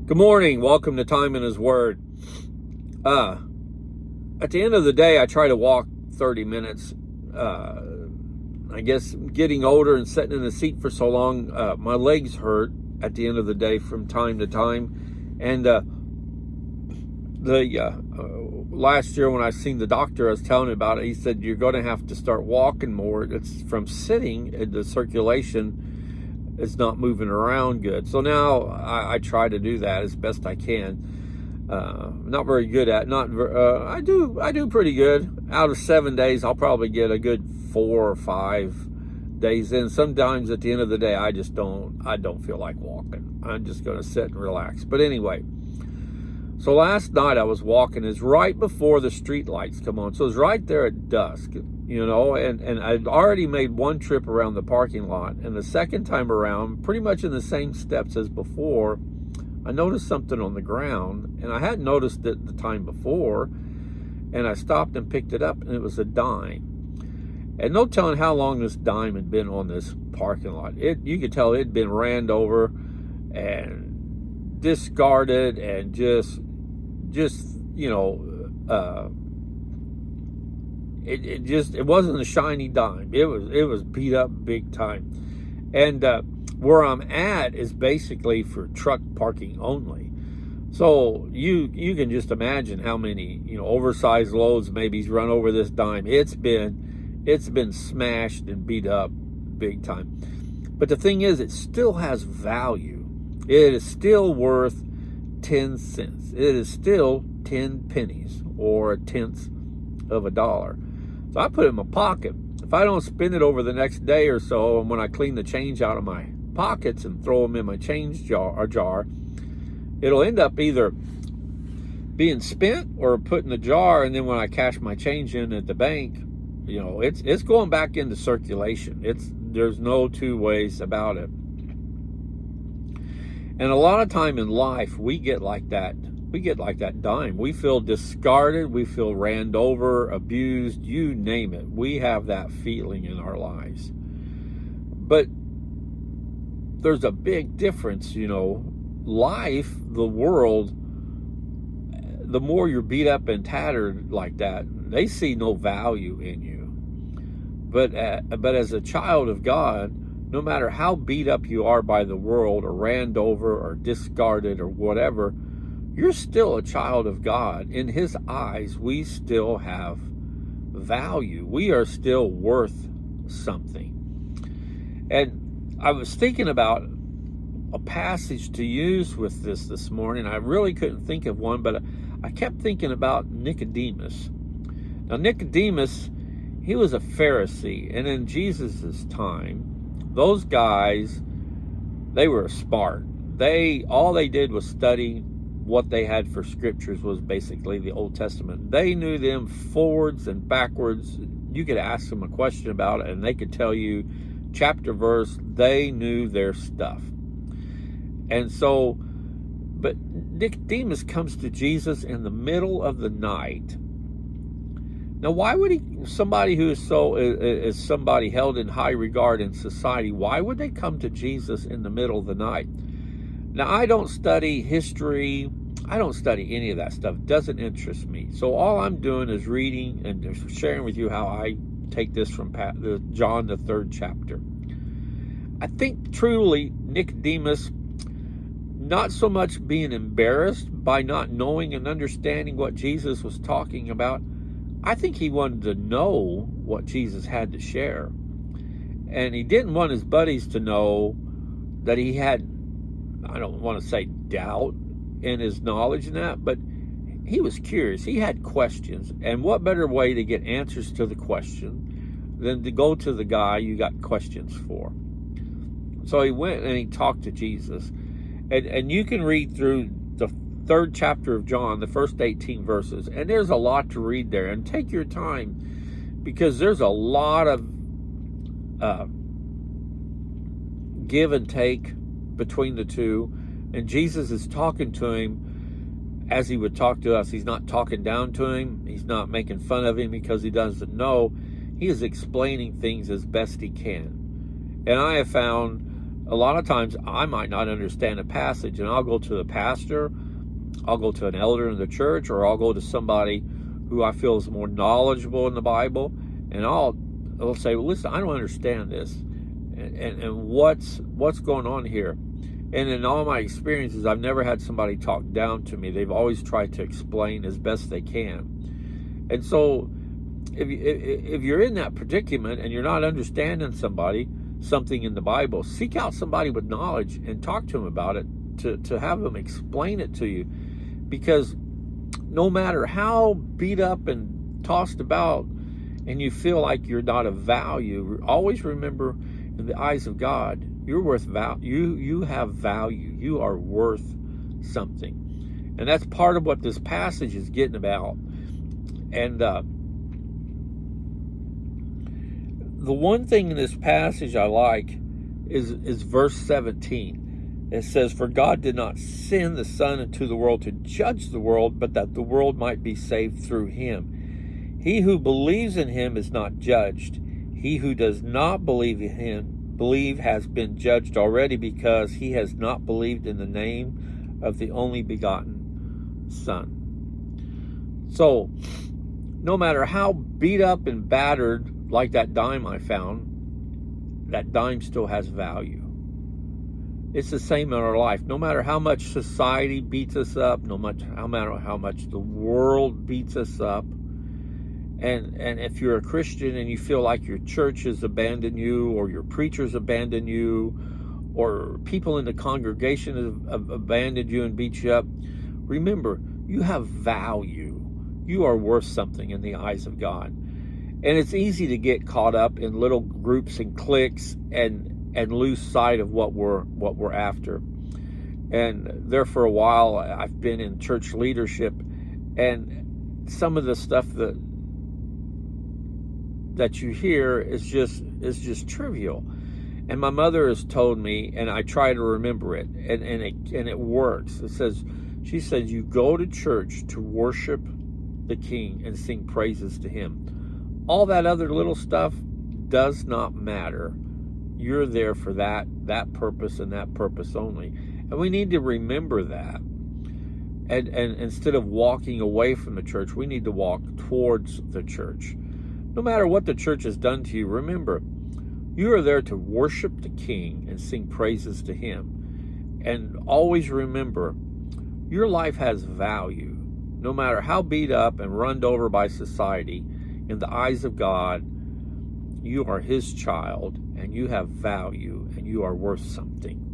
Good morning. Welcome to Time in His Word. At the end of the day, I try to walk 30 minutes. I guess getting older and sitting in the seat for so long, my legs hurt at the end of the day from time to time. And last year when I seen the doctor, I was telling him about it. He said, you're going to have to start walking more. It's from sitting, the circulation is not moving around good. So now I try to do that as best I can. Not very good at I do pretty good. Out of 7 days, I'll probably get a good 4 or 5 days in. Sometimes at the end of the day, I don't feel like walking. I'm just going to sit and relax. But anyway, so last night I was walking. It's right before the street lights come on. So it's right there at dusk, and I'd already made one trip around the parking lot. And the second time around, pretty much in the same steps as before, I noticed something on the ground. And I hadn't noticed it the time before. And I stopped and picked it up, and it was a dime. And no telling how long this dime had been on this parking lot. You could tell it had been ran over and discarded and just it wasn't a shiny dime. It was beat up big time. And where I'm at is basically for truck parking only. So you can just imagine how many oversized loads maybe he's run over this dime. It's been smashed and beat up big time. But the thing is, it still has value. It is still worth 10 cents. It is still 10 pennies or a tenth of a dollar. So I put it in my pocket. If I don't spend it over the next day or so, and when I clean the change out of my pockets and throw them in my change jar, it'll end up either being spent or put in the jar. And then when I cash my change in at the bank, it's going back into circulation. There's no two ways about it. And a lot of time in life, we get like that. We get like that dime. We feel discarded. We feel ran over, abused, you name it. We have that feeling in our lives. But there's a big difference, life, the world, the more you're beat up and tattered like that, they see no value in you. But as a child of God, no matter how beat up you are by the world or ran over or discarded or whatever, you're still a child of God. In His eyes, we still have value. We are still worth something. And I was thinking about a passage to use with this morning. I really couldn't think of one, but I kept thinking about Nicodemus. Now, Nicodemus, he was a Pharisee, and in Jesus' time, those guys, they were smart. All they did was study. What they had for scriptures was basically the Old Testament. They knew them forwards and backwards. You could ask them a question about it, and they could tell you chapter, verse. They knew their stuff. And so, but Nicodemus comes to Jesus in the middle of the night. Now, why would somebody who is somebody held in high regard in society, why would they come to Jesus in the middle of the night? Now, I don't study history. I don't study any of that stuff. It doesn't interest me. So all I'm doing is reading and sharing with you how I take this from John, the 3rd chapter. I think truly Nicodemus, not so much being embarrassed by not knowing and understanding what Jesus was talking about, I think he wanted to know what Jesus had to share. And he didn't want his buddies to know that he had, I don't want to say doubt in his knowledge and that, but he was curious. He had questions. And what better way to get answers to the question than to go to the guy you got questions for? So he went and he talked to Jesus. And you can read through the 3rd chapter of John, the first 18 verses. And there's a lot to read there. And take your time, because there's a lot of give and take between the two. And Jesus is talking to him as he would talk to us. He's not talking down to him. He's not making fun of him because he doesn't know. He is explaining things as best he can. And I have found a lot of times I might not understand a passage, and I'll go to the pastor, I'll go to an elder in the church, or I'll go to somebody who I feel is more knowledgeable in the Bible, and I'll say, well, listen, I don't understand this, and what's going on here. And in all my experiences, I've never had somebody talk down to me. They've always tried to explain as best they can. And so if you're in that predicament and you're not understanding something in the Bible, seek out somebody with knowledge and talk to them about it, to have them explain it to you. Because no matter how beat up and tossed about and you feel like you're not of value, always remember, in the eyes of God, you're worth value. You have value. You are worth something. And that's part of what this passage is getting about. And the one thing in this passage I like is verse 17. It says, "For God did not send the Son into the world to judge the world, but that the world might be saved through him. He who believes in him is not judged. He who does not believe in him has been judged already, because he has not believed in the name of the only begotten Son." So no matter how beat up and battered, like that dime I found, that dime still has value. It's the same in our life. No matter how much society beats us up, no matter how much the world beats us up, and if you're a Christian and you feel like your church has abandoned you, or your preachers abandoned you, or people in the congregation have abandoned you and beat you up, remember, you have value. You are worth something in the eyes of God. And it's easy to get caught up in little groups and cliques and lose sight of what we're after. And there for a while, I've been in church leadership, and some of the stuff that you hear is just trivial. And my mother has told me, and I try to remember it, and it works. She says, you go to church to worship the King and sing praises to him. All that other little stuff does not matter. You're there for that purpose and that purpose only. And we need to remember that. And instead of walking away from the church, we need to walk towards the church. No matter what the church has done to you, remember, you are there to worship the King and sing praises to him. And always remember, your life has value. No matter how beat up and run over by society, in the eyes of God, you are his child, and you have value, and you are worth something.